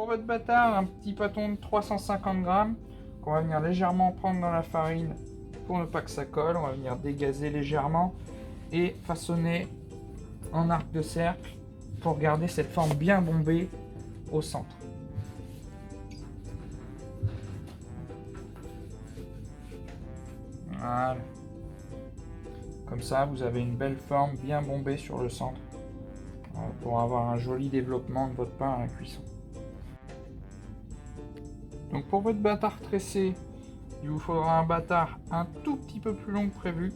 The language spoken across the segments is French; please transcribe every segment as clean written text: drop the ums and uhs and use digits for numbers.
pour votre bâtard, un petit pâton de 350 grammes qu'on va venir légèrement prendre dans la farine pour ne pas que ça colle. On va venir dégazer légèrement et façonner en arc de cercle pour garder cette forme bien bombée au centre. Voilà. Comme ça, vous avez une belle forme bien bombée sur le centre pour avoir un joli développement de votre pain à la cuisson. Donc pour votre bâtard tressé, il vous faudra un bâtard un tout petit peu plus long que prévu,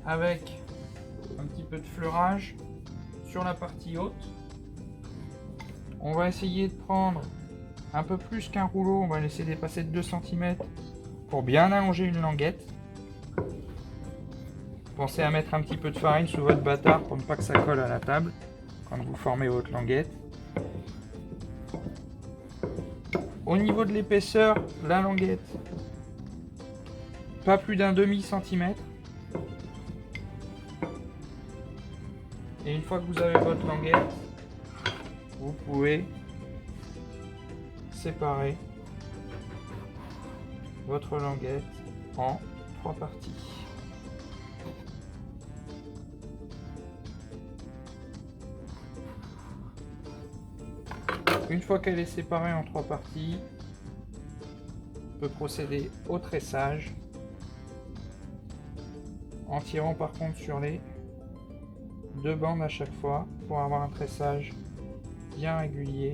avec un petit peu de fleurage sur la partie haute. On va essayer de prendre un peu plus qu'un rouleau, on va laisser dépasser de 2 cm pour bien allonger une languette. Pensez à mettre un petit peu de farine sous votre bâtard pour ne pas que ça colle à la table quand vous formez votre languette. Au niveau de l'épaisseur, la languette, pas plus d'un demi-centimètre. Et une fois que vous avez votre languette, vous pouvez séparer votre languette en 3 parties. Une fois qu'elle est séparée en 3 parties, on peut procéder au tressage en tirant par contre sur les 2 bandes à chaque fois pour avoir un tressage bien régulier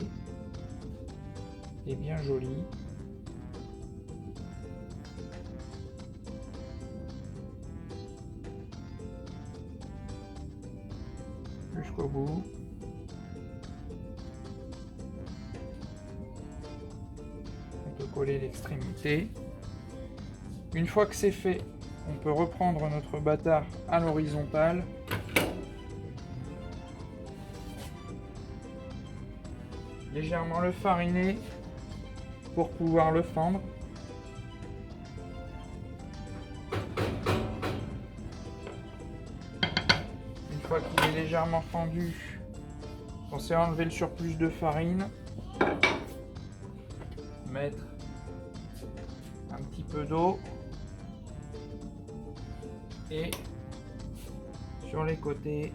et bien joli. Jusqu'au bout. On peut coller l'extrémité. Une fois que c'est fait, on peut reprendre notre bâtard à l'horizontale. Légèrement le fariner pour pouvoir le fendre. Une fois qu'il est légèrement fendu, pensez à enlever le surplus de farine. Mettre un petit peu d'eau et sur les côtés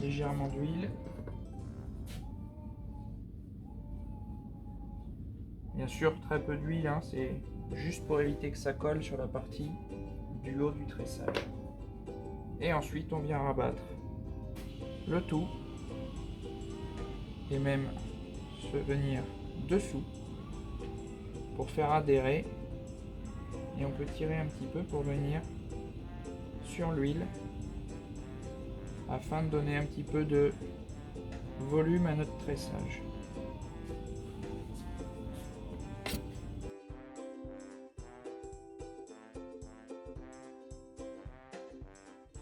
légèrement d'huile. Bien sûr très peu d'huile, hein, c'est juste pour éviter que ça colle sur la partie du haut du tressage. Et ensuite on vient rabattre le tout et même se venir dessous pour faire adhérer, et on peut tirer un petit peu pour venir sur l'huile afin de donner un petit peu de volume à notre tressage.